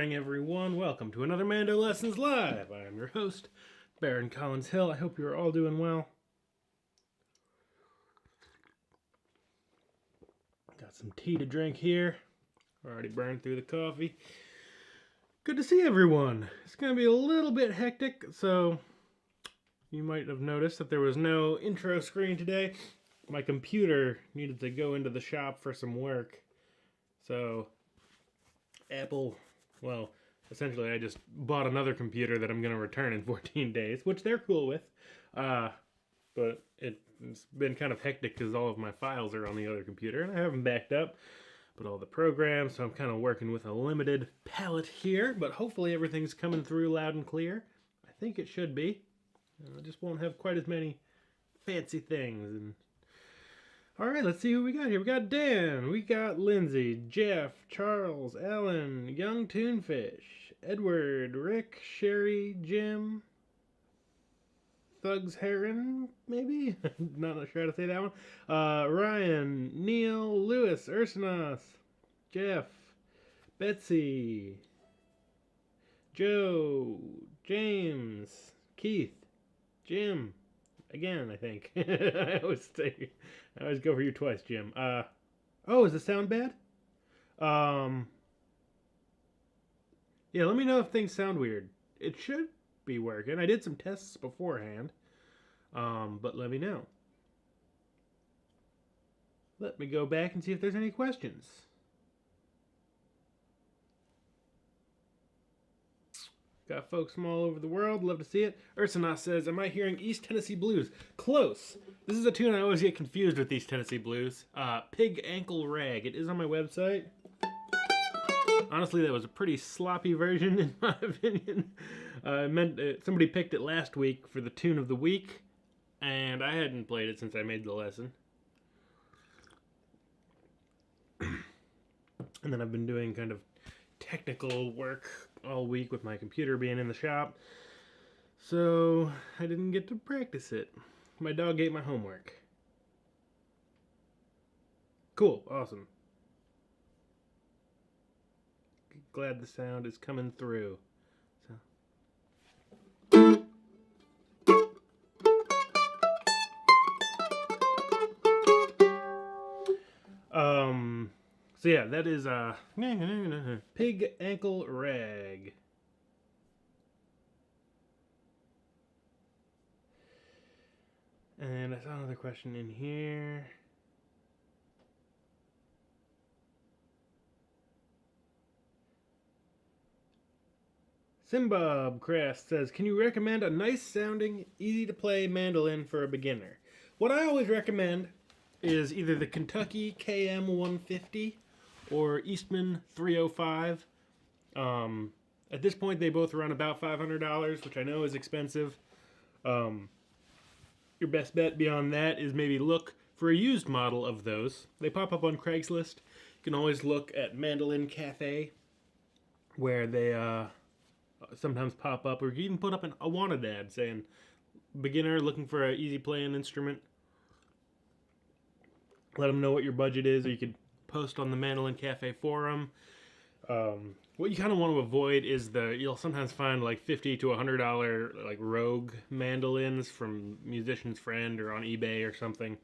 morning, everyone. Welcome to another MandoLessons Live. I am your host, Baron Collins Hill. I hope you're all doing well. Got some tea to drink here. Already burned through the coffee. Good to see everyone. It's going to be a little bit hectic, so you might have noticed that there was no intro screen today. My computer needed to go into the shop for some work. So Apple, well, essentially I just bought another computer that I'm going to return in 14 days, which they're cool with. But it's been kind of hectic because all of my files are on the other computer, and I have them backed up, but all the programs, so I'm kind of working with a limited palette here, but hopefully everything's coming through loud and clear. I think it should be. I just won't have quite as many fancy things. All right, let's see who we got here. We got Dan, we got Lindsay, Jeff, Charles, Alan, Young Toonfish, Edward, Rick, Sherry, Jim, Thugs Heron, maybe? Not sure how to say that one. Ryan, Neil, Lewis, Ursanos, Jeff, Betsy, Joe, James, Keith, Jim. Again, I think. I always go for you twice, Jim. Oh, is the sound bad? Yeah, let me know if things sound weird. It should be working. I did some tests beforehand, but let me know. Let me go back and see if there's any questions. Got folks from all over the world. Love to see it. Ursanos says, am I hearing East Tennessee Blues? Close. This is a tune I always get confused with East Tennessee Blues. Pig Ankle Rag. It is on my website. Honestly, that was a pretty sloppy version in my opinion. Somebody picked it last week for the tune of the week, and I hadn't played it since I made the lesson. And then I've been doing kind of technical work all week with my computer being in the shop, so I didn't get to practice it. My dog ate my homework. Cool, awesome. Glad the sound is coming through. So yeah, that is Pig Ankle Rag. And I saw another question in here. Simbob Crest says, can you recommend a nice sounding, easy to play mandolin for a beginner? What I always recommend is either the Kentucky KM 150 or Eastman 305. At this point, they both run about $500, which I know is expensive. Your best bet beyond that is maybe look for a used model of those. They pop up on Craigslist. You can always look at Mandolin Cafe, where they sometimes pop up, or you can even put up a wanted ad saying, beginner looking for an easy playing instrument. Let them know what your budget is, or you could post on the Mandolin Cafe forum. What you kind of want to avoid is you'll sometimes find like $50 to $100 like rogue mandolins from Musician's Friend or on eBay or something.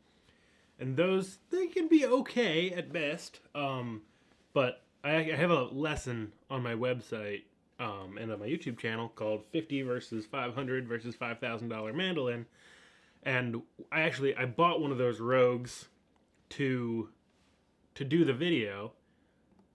And those, they can be okay at best. But I have a lesson on my website and on my YouTube channel called 50 versus 500 versus $5,000 mandolin. And I bought one of those rogues to do the video,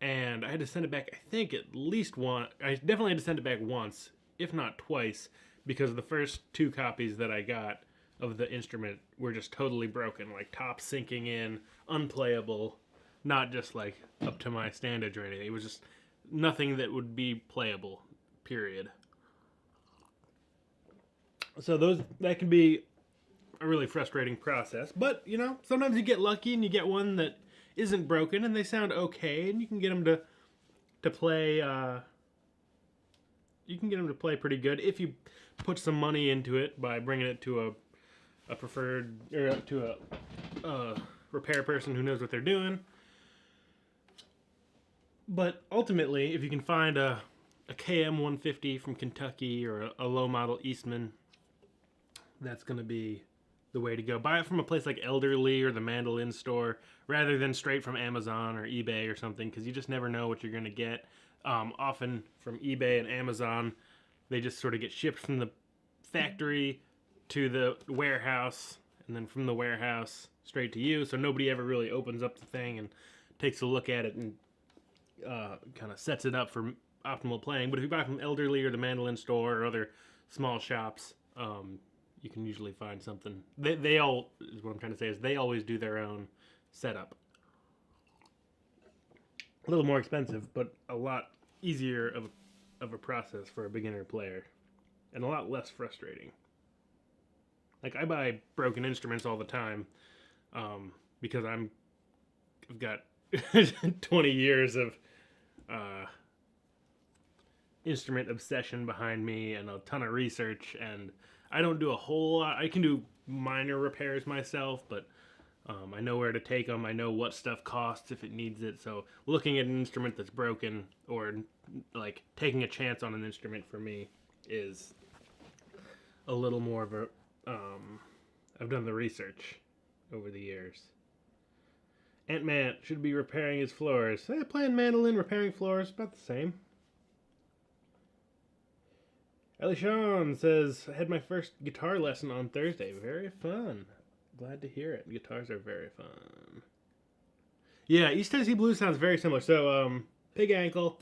and I had to send it back, I think at least one. I definitely had to send it back once, if not twice, because the first two copies that I got of the instrument were just totally broken, like top sinking in, unplayable, not just like up to my standards or anything. It was just nothing that would be playable, period. So that can be a really frustrating process, but you know, sometimes you get lucky and you get one that isn't broken and they sound okay, and you can get them to play. You can get them to play pretty good if you put some money into it by bringing it to a preferred, or to a repair person who knows what they're doing. But ultimately, if you can find a a KM 150 from Kentucky or a low model Eastman, that's going to be the way to go. Buy it from a place like Elderly or the Mandolin store rather than straight from Amazon or eBay or something, because you just never know what you're going to get. Often from eBay and Amazon, they just sort of get shipped from the factory to the warehouse, and then from the warehouse straight to you, so nobody ever really opens up the thing and takes a look at it and kind of sets it up for optimal playing. But if you buy from Elderly or the Mandolin store or other small shops, you can usually find something. They all, is what I'm trying to say, is they always do their own setup. A little more expensive, but a lot easier of a process for a beginner player, and a lot less frustrating. Like, I buy broken instruments all the time, because I've got 20 years of instrument obsession behind me and a ton of research, and I don't do a whole lot. I can do minor repairs myself, but I know where to take them. I know what stuff costs if it needs it. So looking at an instrument that's broken, or like taking a chance on an instrument, for me is a little more of a I've done the research over the years. Aunt Matt should be repairing his floors. Playing mandolin, repairing floors, about the same. Ellie Sean says, I had my first guitar lesson on Thursday. Very fun. Glad to hear it. Guitars are very fun. Yeah, East Tennessee Blues sounds very similar. So, Pig Ankle.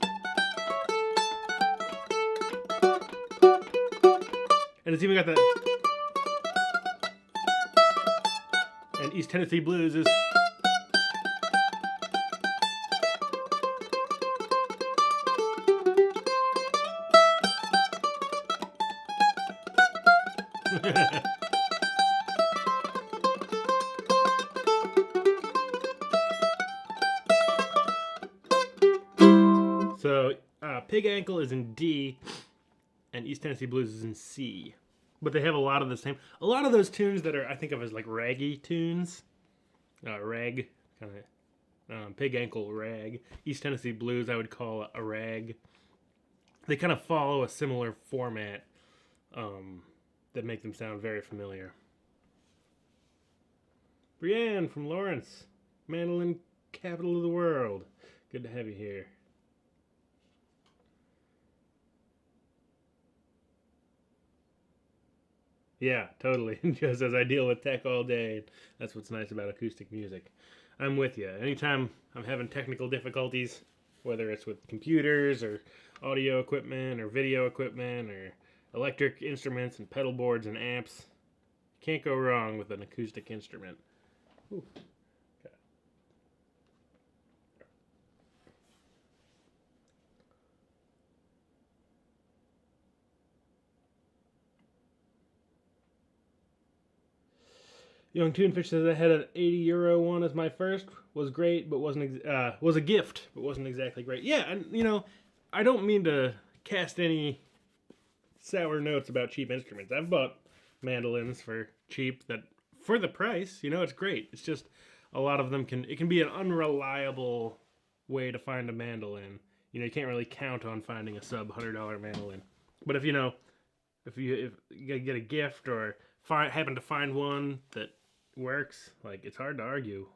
And it's even got that. And East Tennessee Blues is. So, Pig Ankle is in D, and East Tennessee Blues is in C. But they have a lot of the same. A lot of those tunes that are, I think of as like raggy tunes. Rag, kind of. Pig Ankle, rag. East Tennessee Blues, I would call a rag. They kind of follow a similar format that make them sound very familiar. Brienne from Lawrence, mandolin capital of the world. Good to have you here. Yeah, totally. Just as I deal with tech all day. That's what's nice about acoustic music. I'm with you. Anytime I'm having technical difficulties, whether it's with computers or audio equipment or video equipment or electric instruments and pedal boards and amps, can't go wrong with an acoustic instrument. Ooh. Okay. Young Tunefish says I had an €80 one as my first. Was great, but was a gift, but wasn't exactly great. Yeah, and I don't mean to cast any sour notes about cheap instruments. I've bought mandolins for cheap that, for the price, it's great. It's just a lot of them can be an unreliable way to find a mandolin. You can't really count on finding a sub $100 mandolin. But if you get a gift or happen to find one that works, like, it's hard to argue.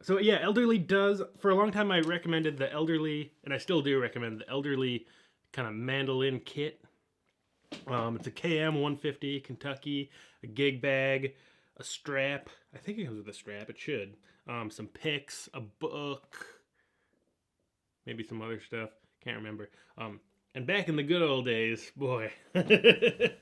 So yeah, Elderly does, for a long time I recommended the Elderly, and I still do recommend the Elderly kind of mandolin kit. It's a KM 150 Kentucky, a gig bag, a strap. I think it comes with a strap. It should. Some picks, a book, maybe some other stuff. Can't remember. And back in the good old days, boy, which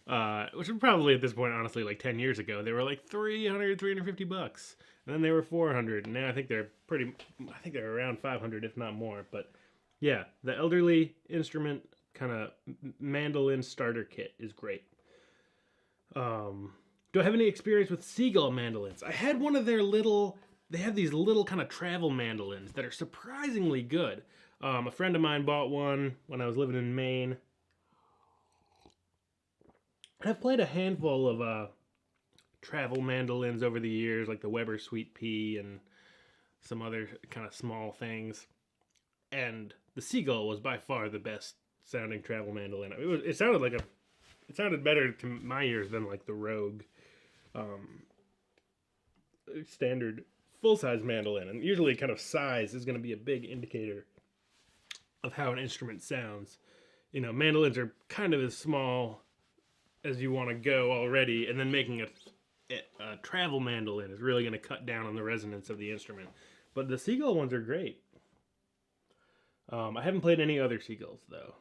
were probably at this point, honestly, like 10 years ago, they were like $350. And then they were $400. And now I think they're around $500, if not more. But yeah, the Elderly instrument kind of mandolin starter kit is great. Do I have any experience with Seagull mandolins? I had one of their they have these little kind of travel mandolins that are surprisingly good. A friend of mine bought one when I was living in Maine. I've played a handful of travel mandolins over the years, like the Weber Sweet Pea and some other kind of small things. and the Seagull was by far the best sounding travel mandolin. It sounded better to my ears than like the Rogue standard full-size mandolin. And usually kind of size is going to be a big indicator of how an instrument sounds. You know, mandolins are kind of as small as you want to go already, and then making a travel mandolin is really going to cut down on the resonance of the instrument. But the Seagull ones are great. I haven't played any other Seagulls, though.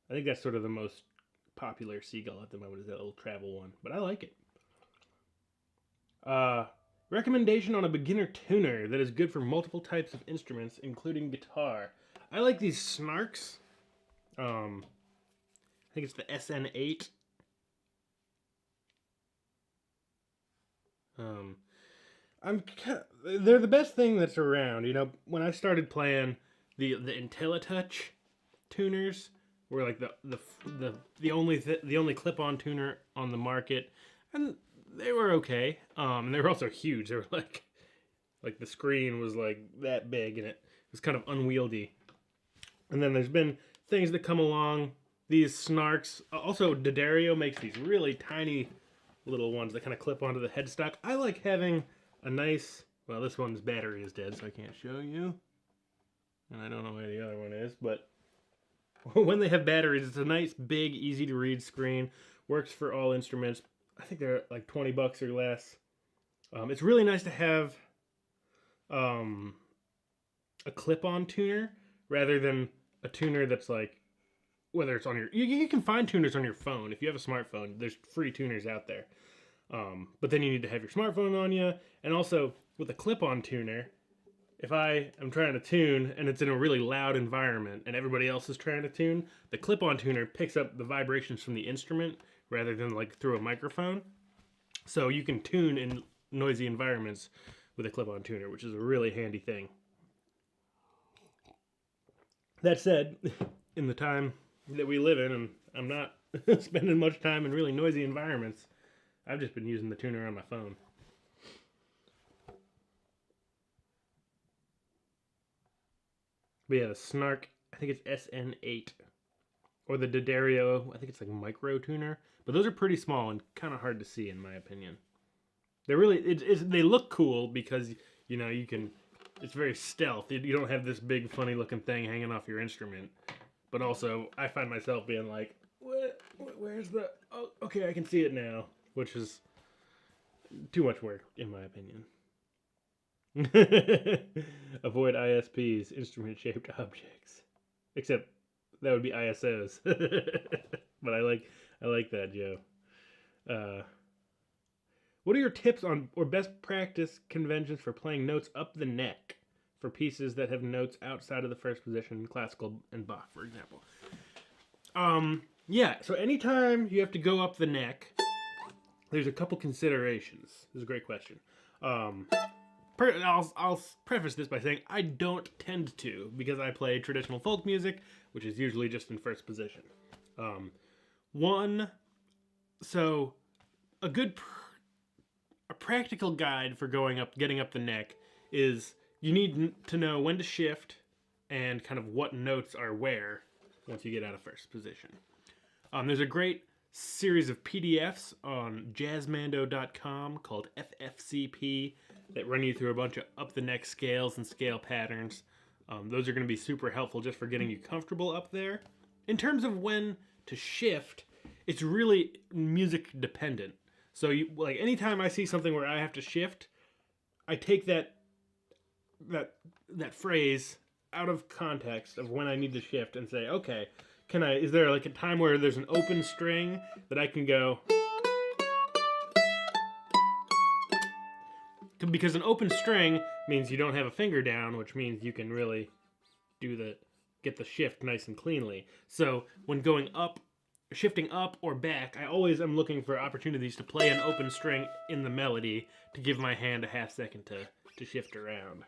I think that's sort of the most popular Seagull at the moment, is that little travel one. But I like it. Recommendation on a beginner tuner that is good for multiple types of instruments, including guitar. I like these Snarks. I think it's the SN8. They're the best thing that's around. You know, when I started playing, the IntelliTouch tuners were like the only clip-on tuner on the market, and they were okay. And they were also huge. They were like the screen was like that big, and it was kind of unwieldy. And then there's been things that come along. These Snarks. Also, D'Addario makes these really tiny little ones that kind of clip onto the headstock. I like having a nice... Well, this one's battery is dead, so I can't show you. And I don't know where the other one is, but when they have batteries, it's a nice, big, easy-to-read screen. Works for all instruments. I think they're like $20 or less. It's really nice to have a clip-on tuner rather than a tuner that's like, whether it's on your... You can find tuners on your phone. If you have a smartphone, there's free tuners out there. But then you need to have your smartphone on you. And also, with a clip-on tuner, if I am trying to tune and it's in a really loud environment and everybody else is trying to tune, the clip-on tuner picks up the vibrations from the instrument rather than like through a microphone. So you can tune in noisy environments with a clip-on tuner, which is a really handy thing. That said, in the time that we live in, and I'm not spending much time in really noisy environments, I've just been using the tuner on my phone. But yeah, the Snark, I think it's SN8. Or the D'Addario, I think it's like micro tuner. But those are pretty small and kind of hard to see, in my opinion. They're really, they look cool because, you know, you can, it's very stealth. You don't have this big funny looking thing hanging off your instrument. But also, I find myself being like, where's the, oh, okay, I can see it now. Which is too much work, in my opinion. Avoid ISPs, instrument-shaped objects. Except that would be ISOs. But I like that, Joe. What are your tips on or best practice conventions for playing notes up the neck for pieces that have notes outside of the first position, classical and Bach, for example? Yeah, so anytime you have to go up the neck, there's a couple considerations. This is a great question. I'll preface this by saying I don't tend to, because I play traditional folk music, which is usually just in first position. So a practical guide for getting up the neck is you need to know when to shift and kind of what notes are where once you get out of first position. There's a great series of PDFs on jazzmando.com called FFCP that run you through a bunch of up the neck scales and scale patterns. Those are going to be super helpful just for getting you comfortable up there. In terms of when to shift, it's really music dependent. So like anytime I see something where I have to shift, I take that phrase out of context of when I need to shift and say, okay, is there like a time where there's an open string that I can go? Because an open string means you don't have a finger down, which means you can really get the shift nice and cleanly. So when going up, shifting up or back, I always am looking for opportunities to play an open string in the melody to give my hand a half second to shift around.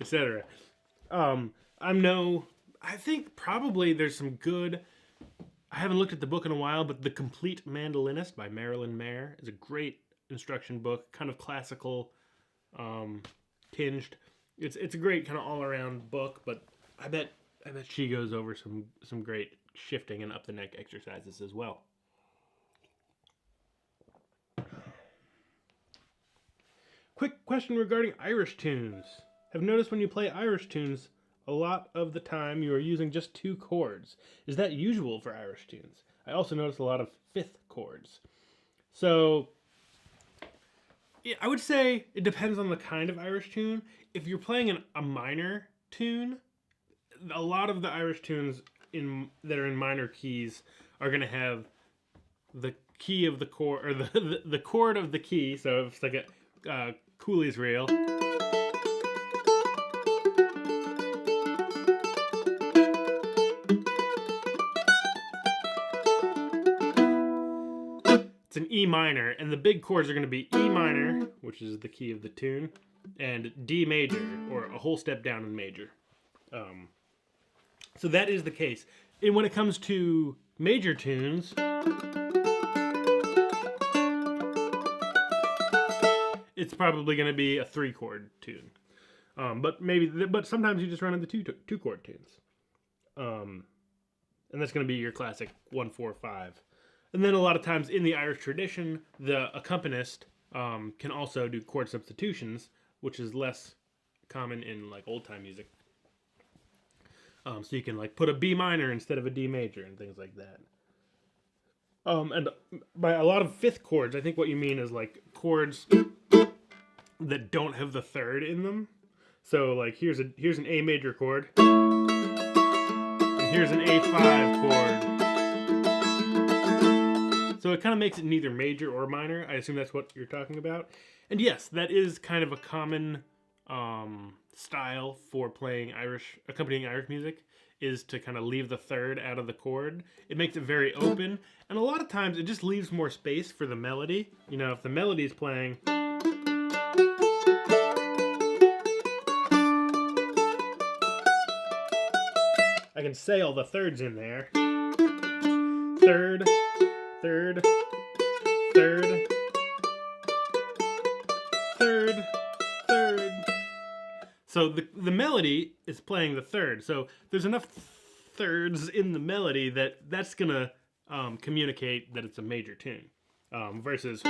etc. I think probably there's some good. I haven't looked at the book in a while, but The Complete Mandolinist by Marilyn Mayer is a great instruction book, kind of classical, tinged. It's a great kind of all around book, but I bet she goes over some great shifting and up the neck exercises as well. Quick question regarding Irish tunes. Have noticed when you play Irish tunes, a lot of the time you are using just 2 chords. Is that usual for Irish tunes? I also notice a lot of 5th chords. So, yeah, I would say it depends on the kind of Irish tune. If you're playing a minor tune, a lot of the Irish tunes that are in minor keys are going to have the key of the chord, or the chord of the key. So if it's like a Cooley's reel, it's an E minor, and the big chords are going to be E minor, which is the key of the tune, and D major, or a whole step down in major. So that is the case. And when it comes to major tunes, it's probably going to be a 3-chord tune. But sometimes you just run into 2-chord tunes. And that's going to be your classic 1-4-5. And then a lot of times in the Irish tradition, the accompanist can also do chord substitutions, which is less common in like old time music. So you can like put a B minor instead of a D major and things like that. And by a lot of 5th chords, I think what you mean is like chords that don't have the 3rd in them. So like here's an A major chord, and here's an A5 chord. So it kind of makes it neither major or minor. I assume that's what you're talking about. And yes, that is kind of a common style for playing accompanying Irish music, is to kind of leave the 3rd out of the chord. It makes it very open, and a lot of times it just leaves more space for the melody. You know, if the melody is playing, I can say all the 3rds in there. 3rd, 3rd, 3rd, 3rd, 3rd. So the melody is playing the 3rd. So there's enough 3rds in the melody that's gonna communicate that it's a major tune, versus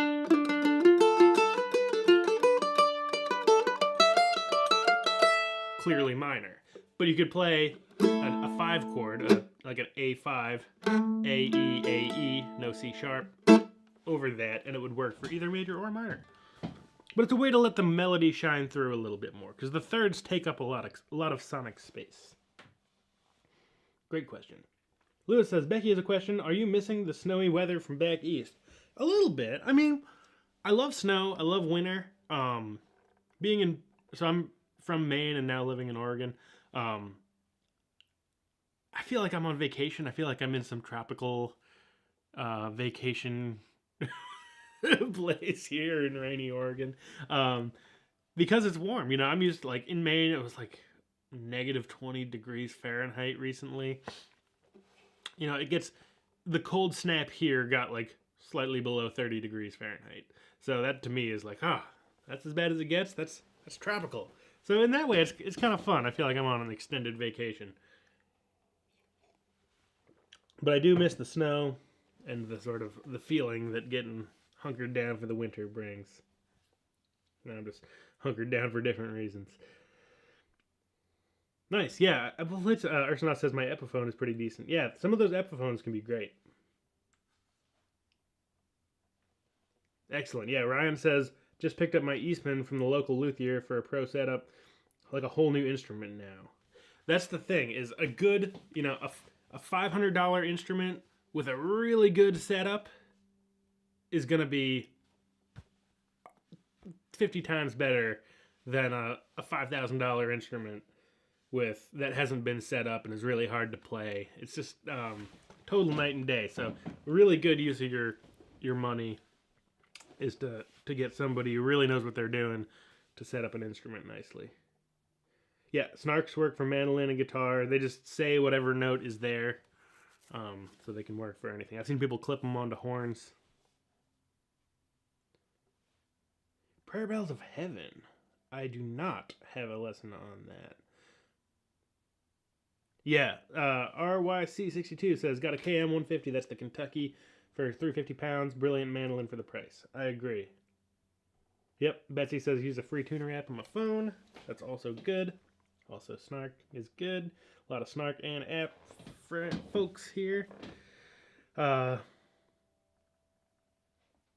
clearly minor. But you could play a 5 chord, like an A5, A, E, A, E, no C sharp, over that, and it would work for either major or minor. But it's a way to let the melody shine through a little bit more, because the 3rds take up a lot of sonic space. Great question. Lewis says, Becky has a question. Are you missing the snowy weather from back east? A little bit. I mean, I love snow. I love winter. So I'm from Maine and now living in Oregon. I feel like I'm on vacation. I feel like I'm in some tropical vacation place here in rainy Oregon, because it's warm. You know, I'm used to, like, in Maine it was like -20 degrees Fahrenheit recently. You know, the cold snap here got like slightly below 30 degrees Fahrenheit. So that to me is like, that's as bad as it gets. That's tropical. So in that way, it's kind of fun. I feel like I'm on an extended vacation. But I do miss the snow and the sort of the feeling that getting hunkered down for the winter brings. And I'm just hunkered down for different reasons. Nice, yeah. Ursula says my epiphone is pretty decent. Yeah, some of those epiphones can be great. Excellent. Yeah, Ryan says, just picked up my Eastman from the local luthier for a pro setup. Like a whole new instrument now. That's the thing, is a good, you know, a $500 instrument with a really good setup is going to be 50 times better than a $5,000 instrument that hasn't been set up and is really hard to play. It's just total night and day. So really good use of your money is to get somebody who really knows what they're doing to set up an instrument nicely. Yeah, snarks work for mandolin and guitar. They just say whatever note is there, so they can work for anything. I've seen people clip them onto horns. Prayer Bells of Heaven. I do not have a lesson on that. Yeah, RYC62 says, got a KM150. That's the Kentucky for 350 pounds. Brilliant mandolin for the price. I agree. Yep, Betsy says, use a free tuner app on my phone. That's also good. Also, Snark is good. A lot of Snark and app folks here.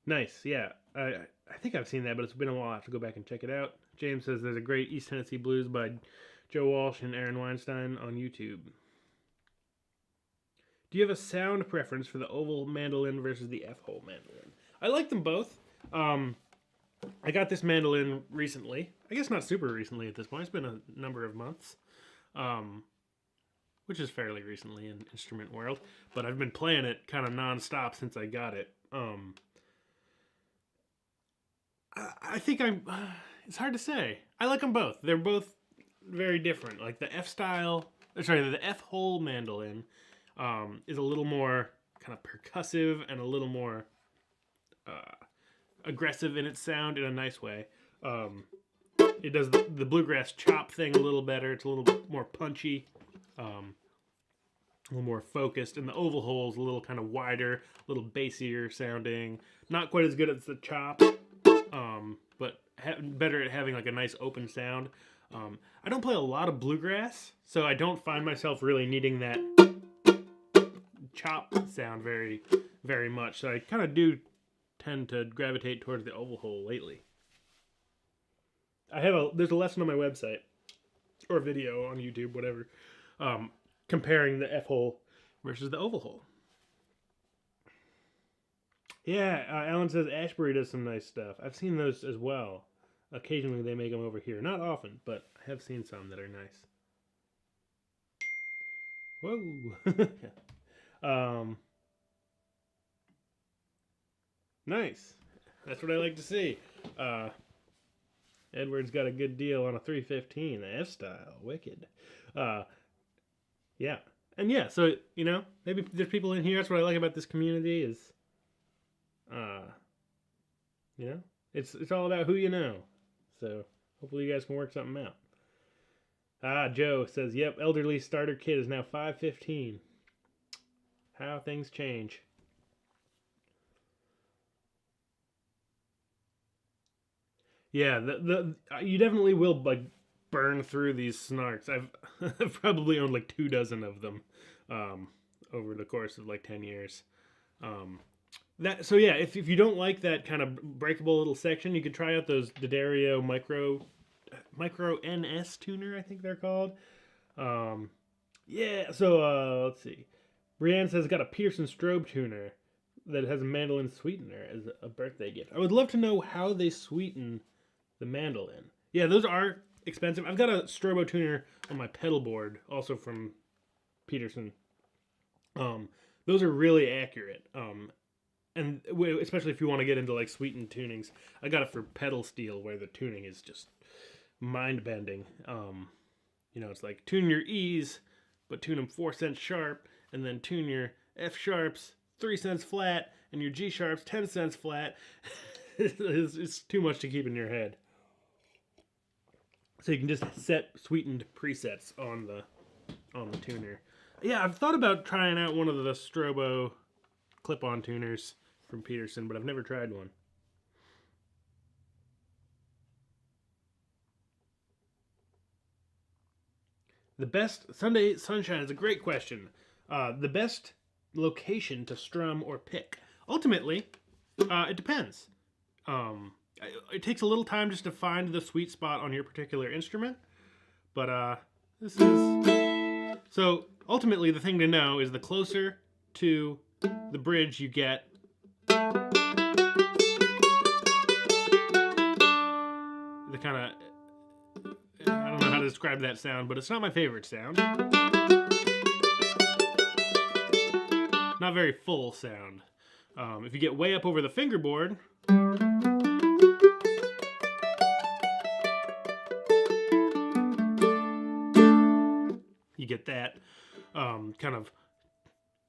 Nice, yeah. I think I've seen that, but it's been a while. I have to go back and check it out. James says there's a great East Tennessee Blues by Joe Walsh and Aaron Weinstein on YouTube. Do you have a sound preference for the oval mandolin versus the F-hole mandolin? I like them both. I got this mandolin recently. I guess not super recently at this point. It's been a number of months. Which is fairly recently in instrument world. But I've been playing it kind of non-stop since I got it. I think it's hard to say. I like them both. They're both very different. Like the the F-hole mandolin is a little more kind of percussive and a little more aggressive in its sound in a nice way. It does the bluegrass chop thing a little better. It's a little bit more punchy, a little more focused. And the oval hole is a little kind of wider, a little bassier sounding. Not quite as good as the chop, but better at having like a nice open sound. I don't play a lot of bluegrass, so I don't find myself really needing that chop sound very, very much. So I kind of do tend to gravitate towards the oval hole lately. There's a lesson on my website, or a video on YouTube, whatever, comparing the F-hole versus the oval hole. Yeah, Alan says Ashbury does some nice stuff. I've seen those as well. Occasionally they make them over here. Not often, but I have seen some that are nice. Whoa. Nice. That's what I like to see. Edward's got a good deal on a 315, the Fstyle. Wicked. Yeah. And yeah, so, maybe there's people in here. That's what I like about this community is, it's all about who you know. So hopefully you guys can work something out. Joe says, yep, elderly starter kit is now $5.15. How things change. Yeah, you definitely will like burn through these snarks. I've probably owned like 24 of them over the course of like 10 years. So yeah, if you don't like that kind of breakable little section, you could try out those D'Addario Micro NS tuner, I think they're called. Yeah, so let's see. Brianne says got a Pearson strobe tuner that has a mandolin sweetener as a birthday gift. I would love to know how they sweeten the mandolin. Yeah, those are expensive. I've got a strobo tuner on my pedal board, also from Peterson. Those are really accurate. And especially if you want to get into like sweetened tunings. I got it for pedal steel where the tuning is just mind-bending. It's like tune your E's, but tune them 4 cents sharp, and then tune your F sharps 3 cents flat, and your G sharps 10 cents flat. It's too much to keep in your head. So you can just set sweetened presets on the tuner. Yeah, I've thought about trying out one of the strobo clip-on tuners from Peterson, but I've never tried one. The best Sunday Sunshine is a great question. The best location to strum or pick. Ultimately, it depends. It takes a little time just to find the sweet spot on your particular instrument, but this is... So ultimately the thing to know is the closer to the bridge you get, the kind of... I don't know how to describe that sound, but it's not my favorite sound. Not very full sound. If you get way up over the fingerboard, that kind of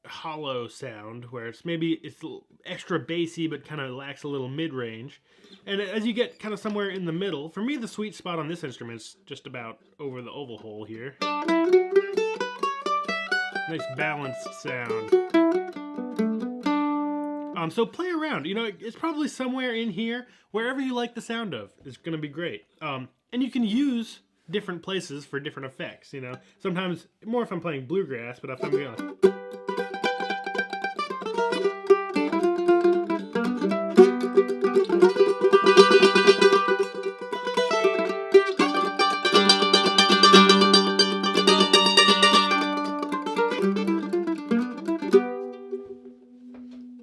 hollow sound where it's maybe it's extra bassy but kind of lacks a little mid-range. And as you get kind of somewhere in the middle, for me the sweet spot on this instrument's just about over the oval hole here. Nice balanced sound. So play around. You know, it's probably somewhere in here, wherever you like the sound of, is going to be great. And you can use different places for different effects. You know, sometimes more if I'm playing bluegrass, but if I'm gonna.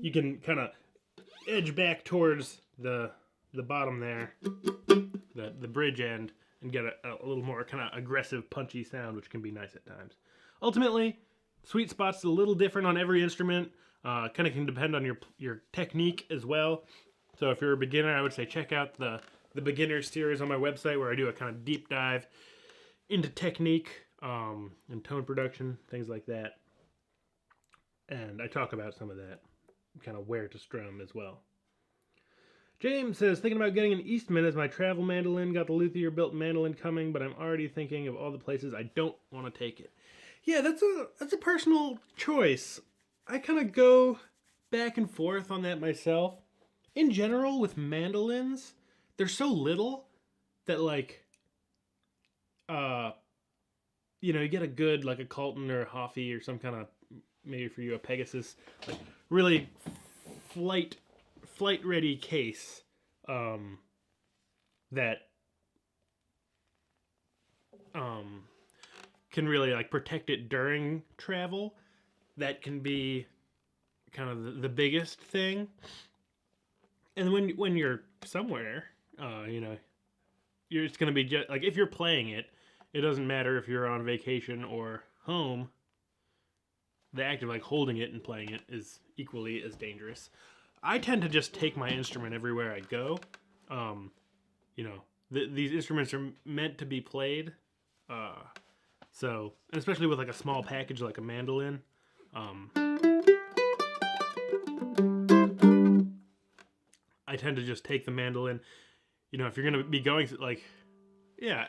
You can kind of edge back towards the bottom there, the bridge end, and get a little more kind of aggressive, punchy sound, which can be nice at times. Ultimately, sweet spot's a little different on every instrument. Kind of can depend on your technique as well. So if you're a beginner, I would say check out the beginner series on my website where I do a kind of deep dive into technique and tone production, things like that. And I talk about some of that. Kind of where to strum as well. James says, thinking about getting an Eastman as my travel mandolin. Got the luthier built mandolin coming, but I'm already thinking of all the places I don't want to take it. Yeah, that's a personal choice. I kind of go back and forth on that myself. In general, with mandolins, they're so little that like, you know, you get a good like a Colton or a Hoffy or some kind of, maybe for you a Pegasus, like really flight ready case that can really like protect it during travel. That can be kind of the biggest thing. And when you're somewhere, you know, it's going to be just like if you're playing it, it doesn't matter if you're on vacation or home. The act of like holding it and playing it is equally as dangerous. I tend to just take my instrument everywhere I go. You know, these instruments are meant to be played. So, and especially with like a small package like a mandolin. I tend to just take the mandolin. You know, if you're going to be going like, yeah,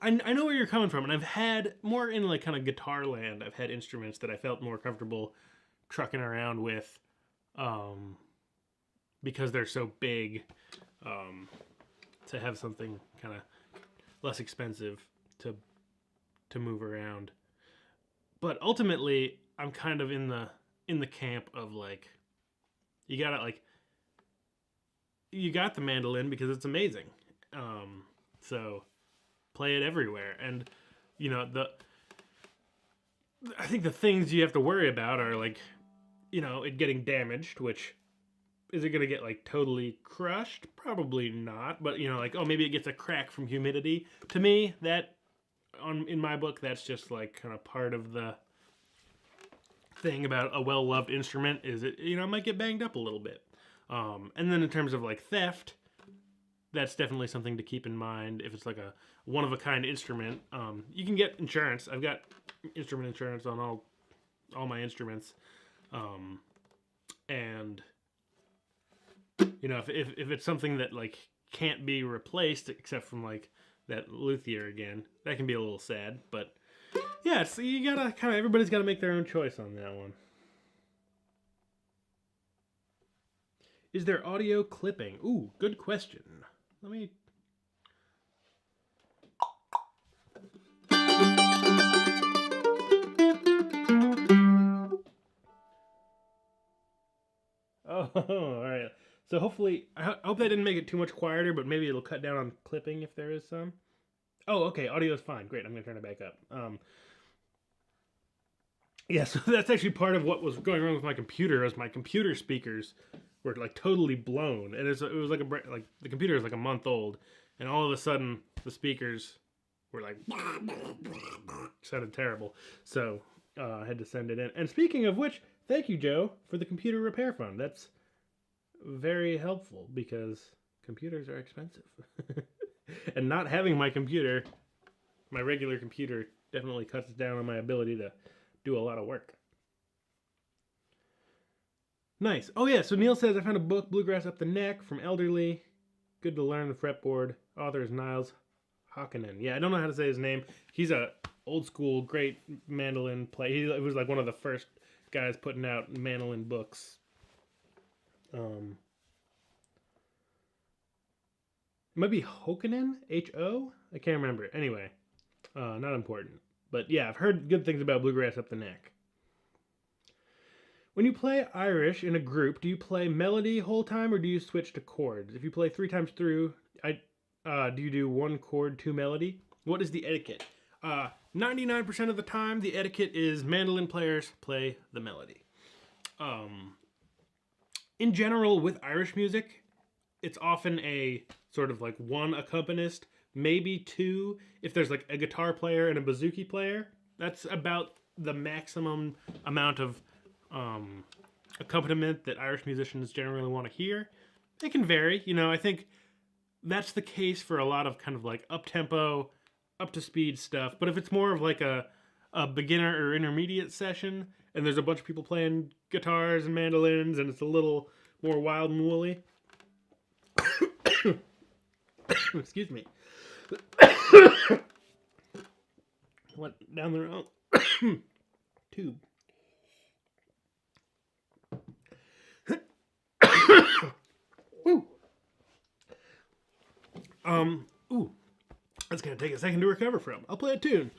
I know where you're coming from, and I've had more in like kind of guitar land. I've had instruments that I felt more comfortable trucking around with, because they're so big. To have something kind of less expensive to move around. But ultimately, I'm kind of in the camp of like, you got the mandolin because it's amazing. So play it everywhere. And, you know, I think the things you have to worry about are like, you know, it getting damaged, which, is it going to get like totally crushed? Probably not. But, you know, like, oh, maybe it gets a crack from humidity. To me, that, in my book, that's just like kind of part of the thing about a well-loved instrument is it, you know, it might get banged up a little bit. And then in terms of like theft, that's definitely something to keep in mind. If it's like a one-of-a-kind instrument, you can get insurance. I've got instrument insurance on all my instruments. And, you know, if it's something that like can't be replaced except from like that luthier again, that can be a little sad. But yeah, so you gotta kind of, everybody's got to make their own choice on that one. Is there audio clipping? Ooh, good question. Let me... Oh, all right. So hopefully, I hope that didn't make it too much quieter, but maybe it'll cut down on clipping if there is some. Oh, okay, audio is fine. Great, I'm going to turn it back up. Yeah, so that's actually part of what was going wrong with my computer, is my computer speakers were like totally blown. And it was like the computer is like a month old, and all of a sudden the speakers were like sounded terrible. So I had to send it in. And speaking of which, thank you, Joe, for the computer repair fund. That's very helpful because computers are expensive. And not having my computer, my regular computer, definitely cuts down on my ability to do a lot of work. Nice. Oh yeah, so Neil says, I found a book, Bluegrass Up the Neck, from Elderly. Good to learn the fretboard. Author is Niles Hockinen. Yeah, I don't know how to say his name. He's a old school, great mandolin player. He was like one of the first guys putting out mandolin books. It might be Hokkinen, H-O? I can't remember. Anyway, not important. But yeah, I've heard good things about Bluegrass Up the Neck. When you play Irish in a group, do you play melody whole time or do you switch to chords? If you play 3 times through, do you do 1 chord, 2 melody? What is the etiquette? 99% of the time, the etiquette is mandolin players play the melody. In general, with Irish music, it's often a sort of like 1 accompanist, maybe 2 if there's like a guitar player and a bouzouki player. That's about the maximum amount of accompaniment that Irish musicians generally want to hear. It can vary, you know. I think that's the case for a lot of kind of like up-tempo, up-to-speed stuff. But if it's more of like a beginner or intermediate session, and there's a bunch of people playing guitars and mandolins, and it's a little more wild and woolly. Excuse me. Went down the wrong tube. Woo. Ooh. That's gonna take a second to recover from. I'll play a tune.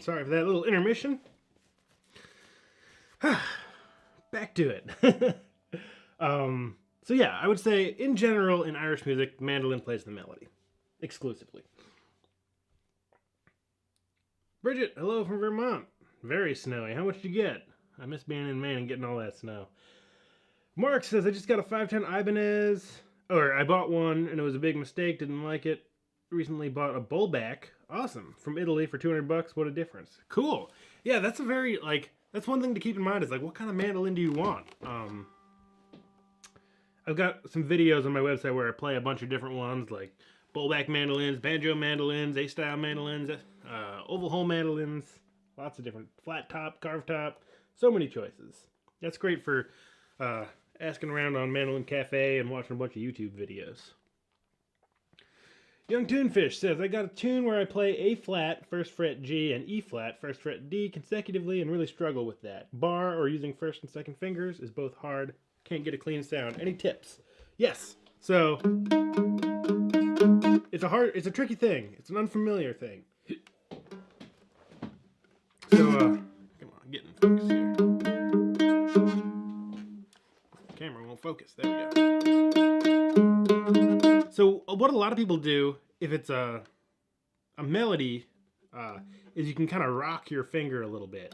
Sorry for that little intermission. Back to it. So yeah, I would say in general in Irish music, mandolin plays the melody exclusively. Bridget, hello from Vermont. Very snowy. How much did you get? I miss being in Maine and getting all that snow. Mark says, I just got a 510 Ibanez. Or I bought one and it was a big mistake. Didn't like it. Recently bought a bullback. Awesome. From Italy for $200. What a difference. Cool. Yeah, that's a very, like, that's one thing to keep in mind is, like, what kind of mandolin do you want? I've got some videos on my website where I play a bunch of different ones, like bullback mandolins, banjo mandolins, A-style mandolins, oval hole mandolins, lots of different flat top, carved top, so many choices. That's great for asking around on Mandolin Cafe and watching a bunch of YouTube videos. Young Toonfish says, I got a tune where I play A flat, 1st fret G, and E flat, 1st fret D consecutively and really struggle with that. Bar or using 1st and 2nd fingers is both hard. Can't get a clean sound. Any tips? Yes. So, it's a tricky thing. It's an unfamiliar thing. So, come on, get in focus here. The camera won't focus. There we go. So what a lot of people do, if it's a melody, is you can kind of rock your finger a little bit.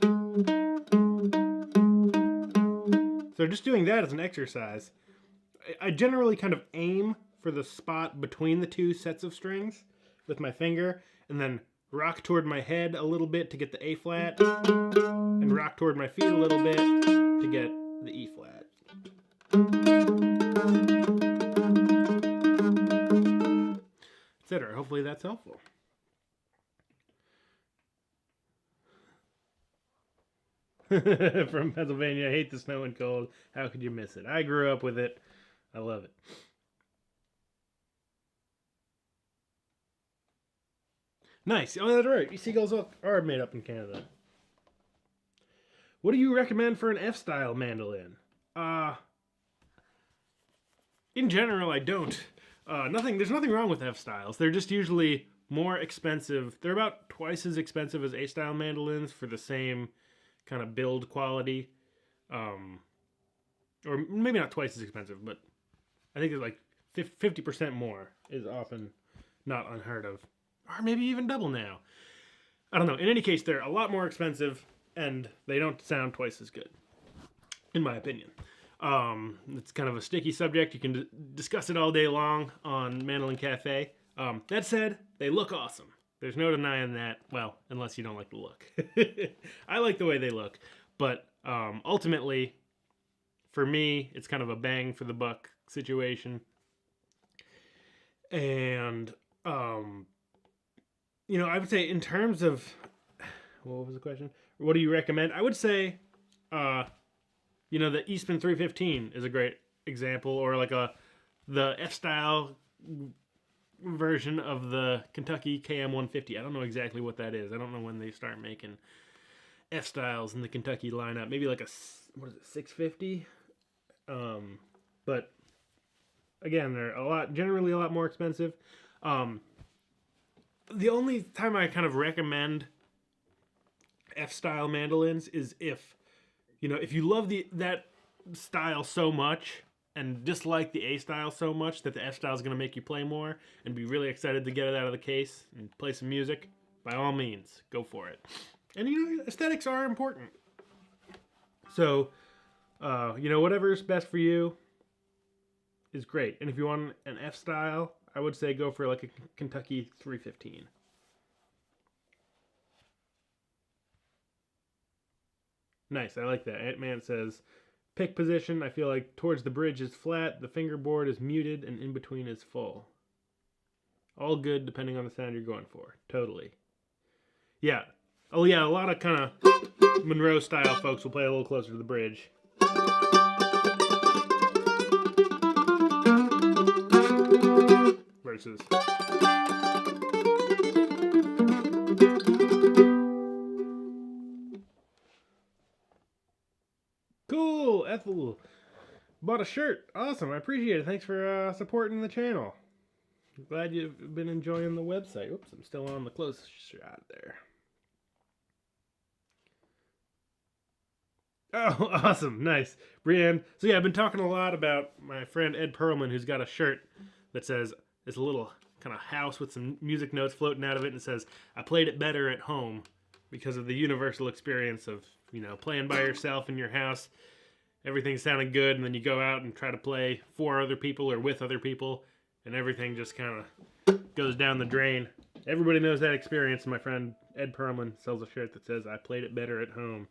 So just doing that as an exercise, I generally kind of aim for the spot between the 2 sets of strings with my finger, and then rock toward my head a little bit to get the A flat, and rock toward my feet a little bit to get the E flat. Etc. Hopefully that's helpful. from Pennsylvania. I hate the snow and cold. How could you miss it? I grew up with it. I love it. Nice. Oh, that's right. Seagulls are made up in Canada. What do you recommend for an F-style mandolin? Uh, in general, I don't. There's nothing wrong with F-styles. They're just usually more expensive. They're about twice as expensive as A-style mandolins for the same kind of build quality. Or maybe not twice as expensive, but I think it's like 50% more is often not unheard of. Or maybe even double now. I don't know. In any case, they're a lot more expensive, and they don't sound twice as good, in my opinion. It's kind of a sticky subject. You can discuss it all day long on Mandolin Cafe. That said, they look awesome. There's no denying that. Well, unless you don't like the look. I like the way they look. But ultimately, for me, it's kind of a bang for the buck situation. And, I would say in terms of... What was the question? What do you recommend? I would say, the Eastman 315 is a great example, or like the F-style version of the Kentucky KM 150. I don't know exactly what that is. I don't know when they start making F-styles in the Kentucky lineup. Maybe like 650? But again, they're generally a lot more expensive. The only time I kind of recommend F-style mandolins is if you love that style so much and dislike the A style so much that the F style is going to make you play more and be really excited to get it out of the case and play some music, by all means, go for it. And aesthetics are important. So, whatever's best for you is great. And if you want an F style, I would say go for like a Kentucky 315. Nice, I like that. Ant-Man says, pick position. I feel like towards the bridge is flat, the fingerboard is muted, and in between is full. All good depending on the sound you're going for. Totally. Yeah. Oh yeah, a lot of kind of Monroe style folks will play a little closer to the bridge. Versus... Cool, Ethel bought a shirt. Awesome, I appreciate it. Thanks for supporting the channel. Glad you've been enjoying the website. Oops, I'm still on the close shot there. Oh, awesome, nice. Brienne. So yeah, I've been talking a lot about my friend Ed Perlman, who's got a shirt that says, it's a little kind of house with some music notes floating out of it, and it says, I played it better at home, because of the universal experience of playing by yourself in your house. Everything sounded good, and then you go out and try to play for other people or with other people, and everything just kind of goes down the drain. Everybody knows that experience, and my friend Ed Perlman sells a shirt that says, I played it better at home.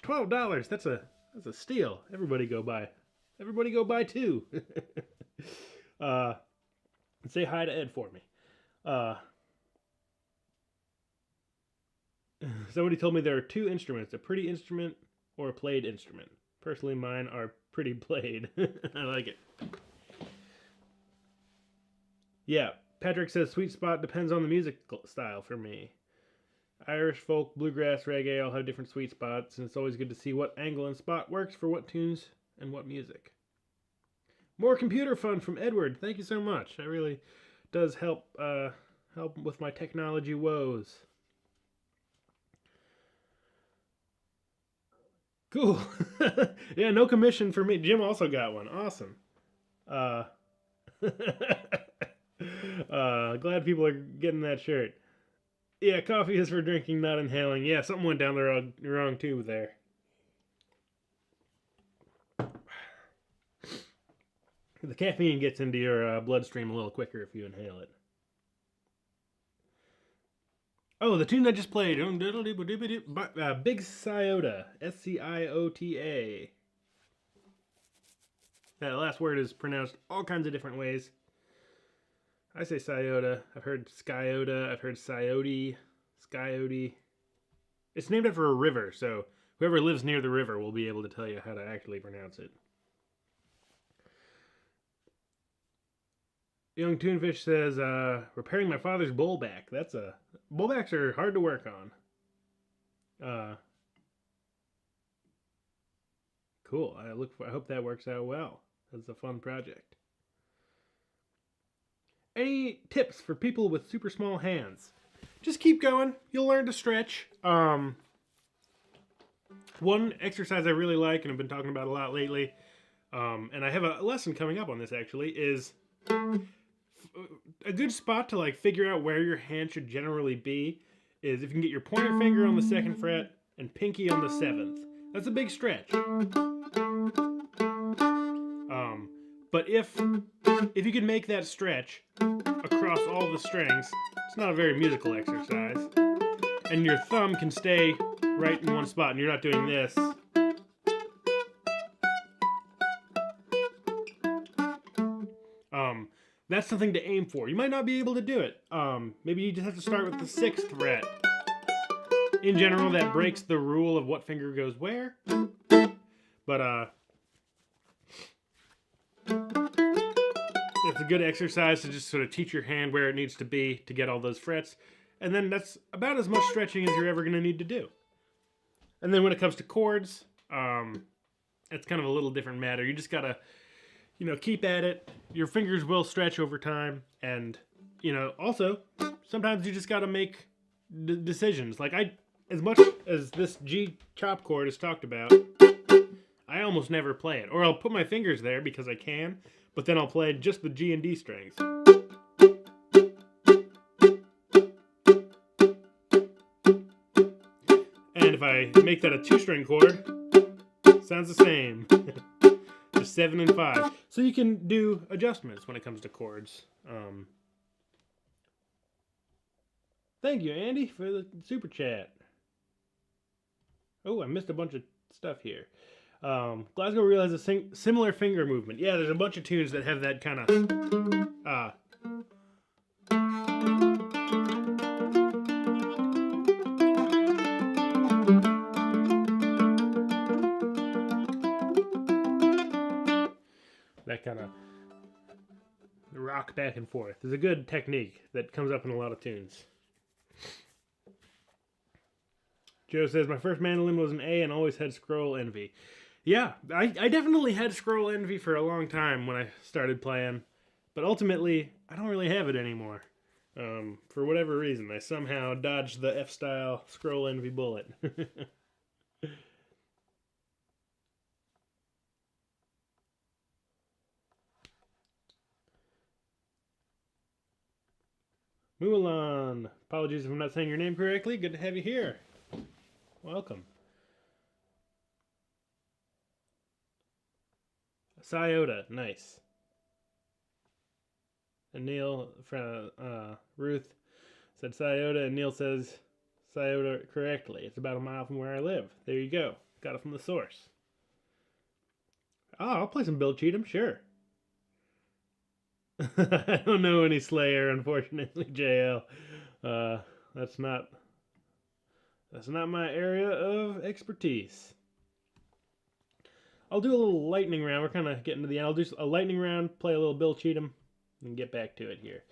$12, that's a steal. Everybody go buy. Everybody go buy two. Say hi to Ed for me. Somebody told me there are two instruments, a pretty instrument or a played instrument. Personally, mine are pretty played. I like it. Yeah, Patrick says sweet spot depends on the music style for me. Irish, folk, bluegrass, reggae all have different sweet spots, and it's always good to see what angle and spot works for what tunes and what music. More computer fun from Edward. Thank you so much. That really does help with my technology woes. Cool. Yeah, no commission for me. Jim also got one. Awesome. Glad people are getting that shirt. Yeah, coffee is for drinking, not inhaling. Yeah, something went down the wrong tube there. The caffeine gets into your bloodstream a little quicker if you inhale it. Oh, the tune I just played. Big Sciota. S-C-I-O-T-A. That last word is pronounced all kinds of different ways. I say Sciota. I've heard Sciota. I've heard Scioti. Scioti. It's named after a river, so Whoever lives near the river will be able to tell you how to actually pronounce it. Young Toonfish says, repairing my father's bullback. Bullbacks are hard to work on. Cool. I hope that works out well. That's a fun project. Any tips for people with super small hands? Just keep going. You'll learn to stretch. One exercise I really like, and I've been talking about a lot lately, and I have a lesson coming up on this actually, is a good spot to like figure out where your hand should generally be is if you can get your pointer finger on the 2nd fret and pinky on the 7th. That's a big stretch. But if you can make that stretch across all the strings, it's not a very musical exercise, and your thumb can stay right in one spot and you're not doing this, that's something to aim for. You might not be able to do it. Maybe you just have to start with the 6th fret. In general, that breaks the rule of what finger goes where. But it's a good exercise to just sort of teach your hand where it needs to be to get all those frets. And then that's about as much stretching as you're ever going to need to do. And then when it comes to chords, it's kind of a little different matter. You just got to, keep at it. Your fingers will stretch over time. And, also, sometimes you just got to make decisions. Like as much as this G chop chord is talked about, I almost never play it. Or I'll put my fingers there because I can, but then I'll play just the G and D strings. And if I make that a 2-string chord, sounds the same. Just 7 and 5. So you can do adjustments when it comes to chords. Thank you, Andy, for the super chat. Oh, I missed a bunch of stuff here. Glasgow Reel has a similar finger movement. Yeah, there's a bunch of tunes that have that kind of rock back and forth. There's a good technique that comes up in a lot of tunes. Joe says, my first mandolin was an A and always had scroll envy. Yeah, I definitely had scroll envy for a long time when I started playing. But ultimately, I don't really have it anymore. For whatever reason, I somehow dodged the Fstyle scroll envy bullet. Mulan, apologies if I'm not saying your name correctly. Good to have you here. Welcome. Sciota, nice. And Neil from Ruth said Sciota, and Neil says Sciota correctly. It's about a mile from where I live. There you go. Got it from the source. Oh, I'll play some Bill Cheatham, sure. I don't know any Slayer, unfortunately, JL. That's not my area of expertise. I'll do a little lightning round. We're kind of getting to the end. I'll do a lightning round, play a little Bill Cheatham, and get back to it here.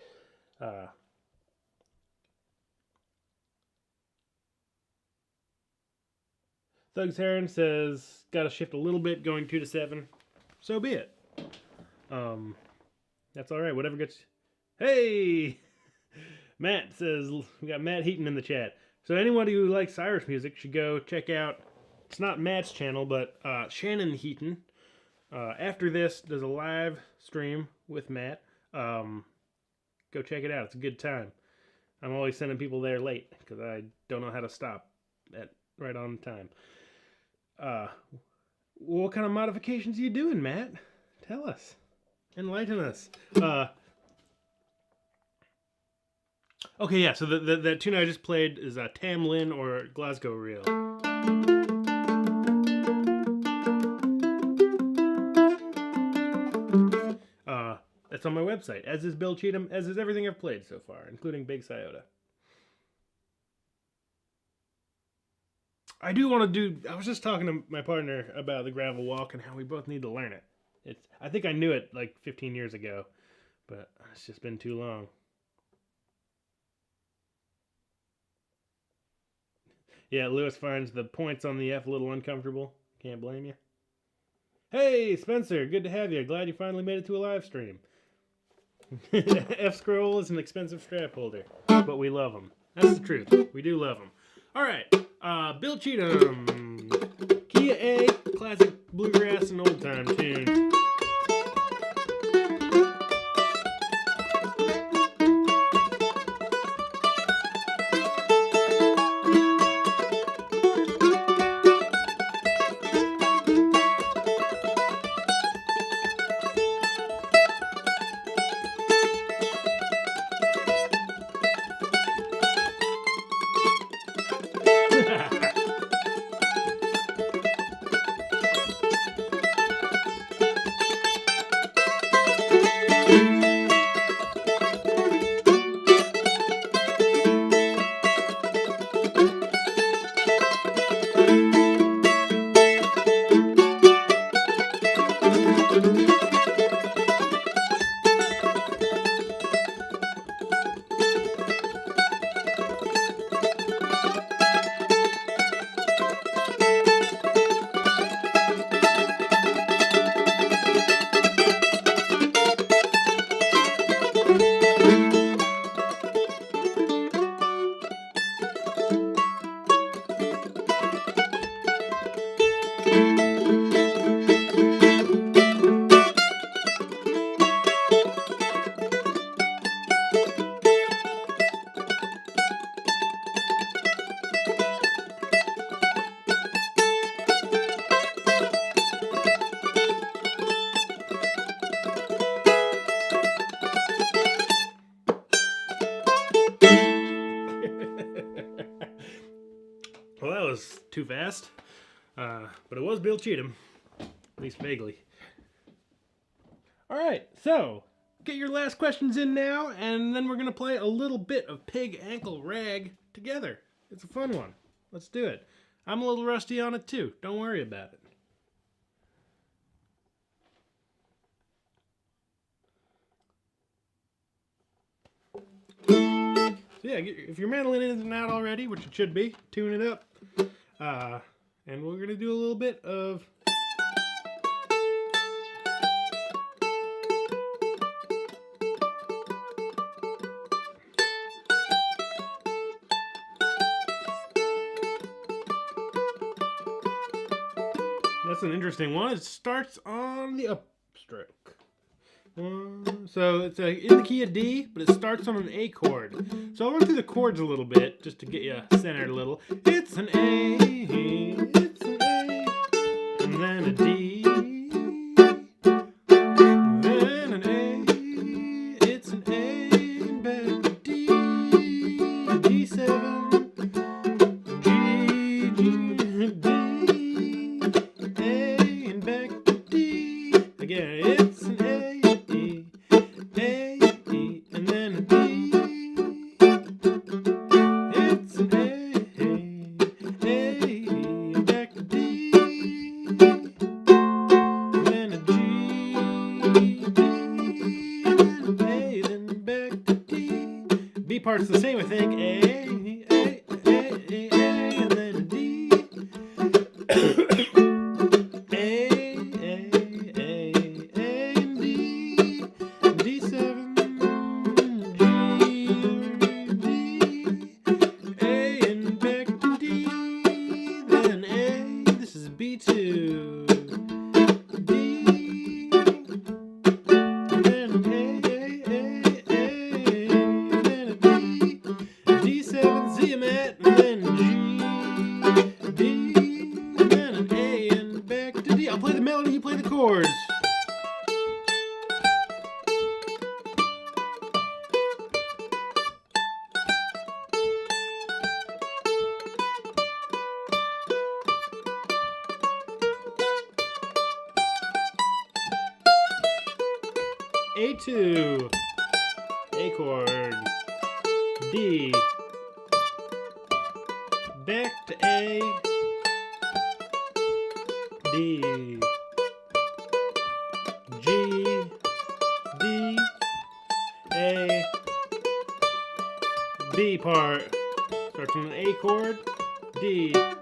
Thugs Heron says, got to shift a little bit, going 2 to 7. So be it. That's all right. Whatever gets. Hey, Matt says we got Matt Heaton in the chat. So anybody who likes Irish music should go check out. It's not Matt's channel, but Shannon Heaton. After this, there's a live stream with Matt. Go check it out. It's a good time. I'm always sending people there late because I don't know how to stop at right on time. What kind of modifications are you doing, Matt? Tell us. Enlighten us. Okay, yeah, so the tune I just played is Tamlin or Glasgow Reel. That's on my website, as is Bill Cheatham, as is everything I've played so far, including Big Sciota. I do want to do. I was just talking to my partner about the gravel walk and how we both need to learn it. I think I knew it like 15 years ago, but it's just been too long. Yeah, Lewis finds the points on the F a little uncomfortable. Can't blame you. Hey, Spencer, good to have you. Glad you finally made it to a live stream. F-Scroll is an expensive strap holder, but we love them. That's the truth. We do love them. All right, Bill Cheatham, Kia A, classic bluegrass and old time tune. Well, that was too fast, but it was Bill Cheatham, at least vaguely. All right, so get your last questions in now, and then we're going to play a little bit of Pig Ankle Rag together. It's a fun one. Let's do it. I'm a little rusty on it too. Don't worry about it. So yeah, if your mandolin isn't out already, which it should be, tune it up. And we're going to do a little bit of... That's an interesting one. It starts on the upstroke. So it's in the key of D, but it starts on an A chord. So I'll run through the chords a little bit, just to get you centered a little. It's an A, it's an A, and then a D, then an A, it's an A, and back to D, D7, G, G, D, A, and back to D. Again, it's an A. Part's the same, I think. A, and then a D. A, and D. D7, G, D. A, and back to D. Then A, this is B2. D. Then A. I'll play the melody, you play the chords. A2, A chord, D, back to A, D, G, D, A, B part. Starts on an A chord, D. Here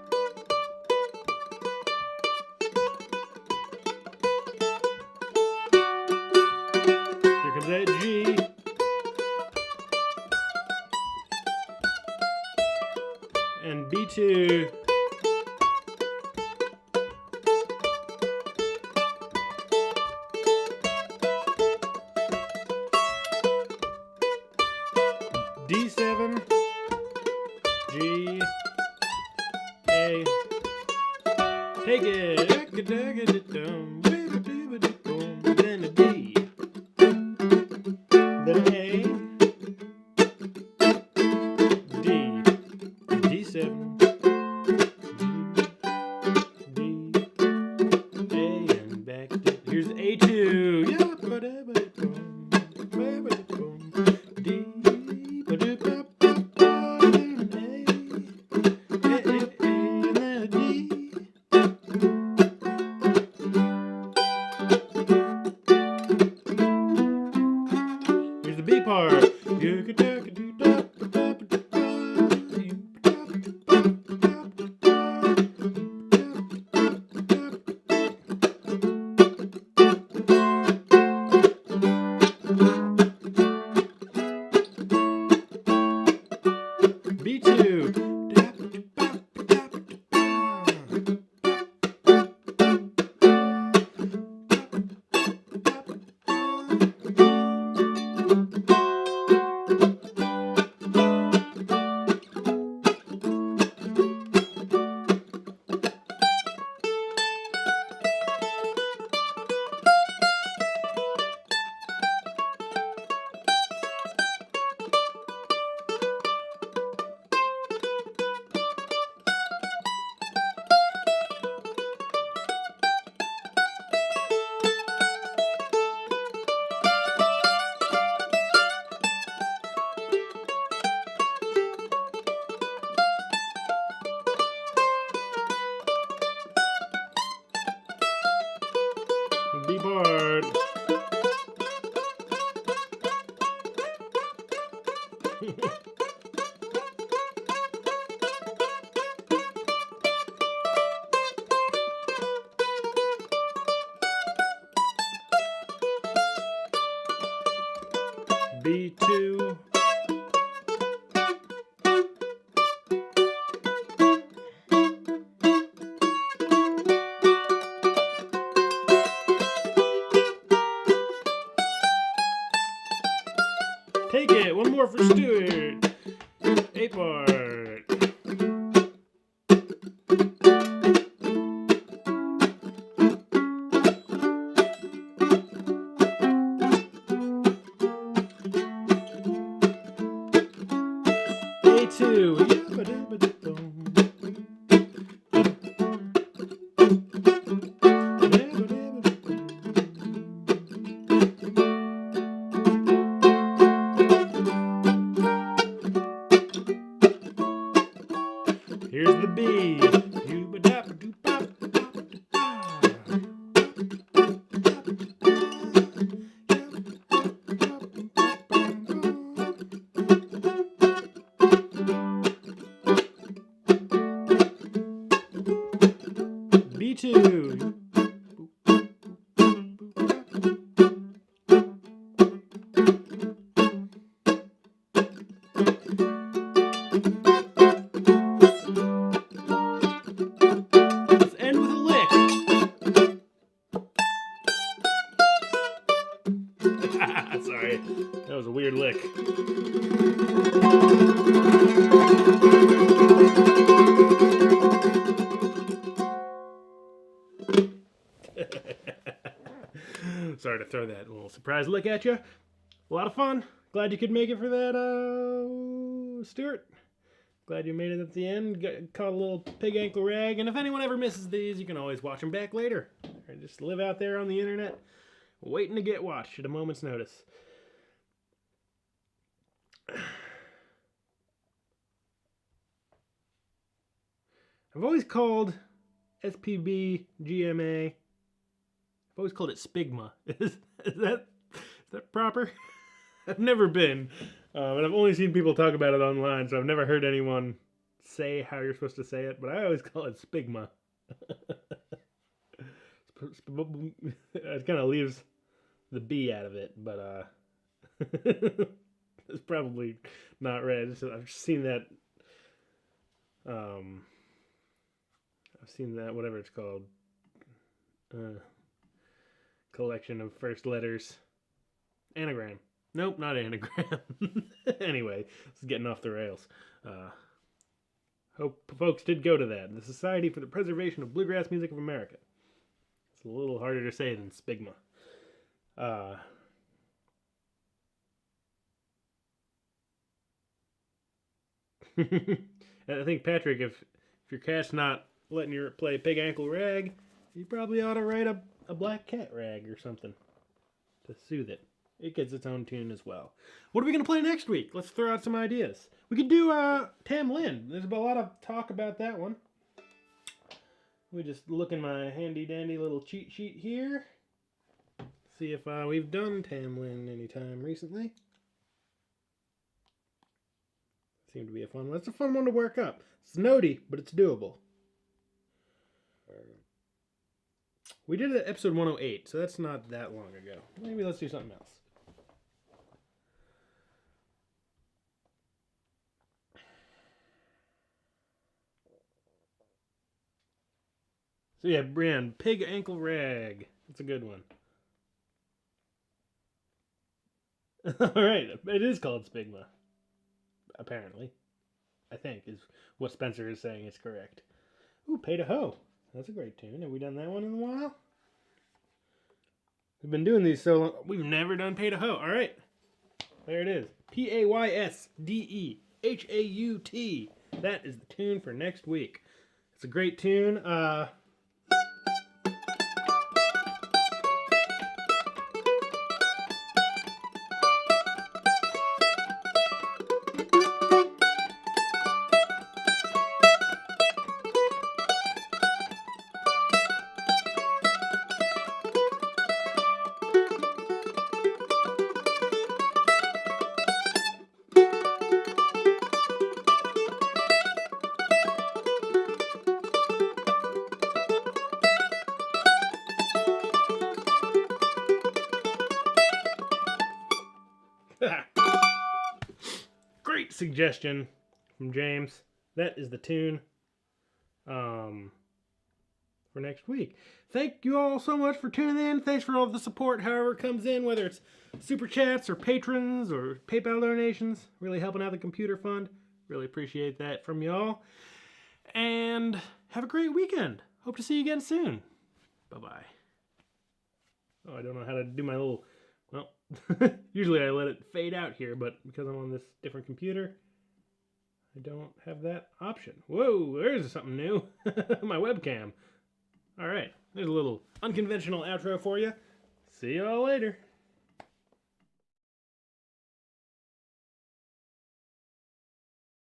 comes that G. And B2. D7, G, A, take it, then a D, then A, D, D7, G, A, and back to, here's A2, yeah, D, here's the B part. B2. B part. B2. Take it, one more for Stuart. A part. A2. Here's the B. B2. Let's end with a lick. Sorry, that was a weird lick. Sorry to throw that little surprise lick at you. A lot of fun. Glad you could make it for that, Stuart. Glad you made it at the end. Caught a little pig ankle rag. And if anyone ever misses these, you can always watch them back later. Or just live out there on the internet, waiting to get watched at a moment's notice. I've always called SPB GMA. I've always called it Spigma. Is that proper? I've never been, and I've only seen people talk about it online, so I've never heard anyone say how you're supposed to say it, but I always call it Spigma. It kind of leaves the B out of it, but it's probably not right. I've seen that. I've seen that, whatever it's called, collection of first letters. Anagram. Nope, not anagram. Anyway, this is getting off the rails. Hope folks did go to that. The Society for the Preservation of Bluegrass Music of America. It's a little harder to say than Spigma. I think, Patrick, if your cat's not letting you play Pig Ankle Rag, you probably ought to write a Black Cat Rag or something to soothe it. It gets its own tune as well. What are we going to play next week? Let's throw out some ideas. We could do Tam Lin. There's a lot of talk about that one. We just look in my handy dandy little cheat sheet here. See if we've done Tam Lin anytime recently. Seemed to be a fun one. That's a fun one to work up. It's notey, but it's doable. We did it at episode 108, so that's not that long ago. Maybe let's do something else. So yeah, Brian, Pig Ankle Rag. That's a good one. Alright, it is called Spigma. Apparently. I think is what Spencer is saying is correct. Ooh, Pay to Ho. That's a great tune. Have we done that one in a while? We've been doing these so long. We've never done Pay to Ho. Alright. There it is. Paysedheaut. That is the tune for next week. It's a great tune. Great suggestion from James. That is the tune for next week. Thank you all so much for tuning in. Thanks for all the support, however it comes in, whether it's super chats or patrons or PayPal donations. Really helping out the computer fund. Really appreciate that from y'all. And have a great weekend. Hope to see you again soon. Bye-bye. Oh, I don't know how to do my little... Well, usually I let it fade out here, but because I'm on this different computer, I don't have that option. Whoa, there's something new. My webcam. All right, there's a little unconventional outro for you. See y'all later.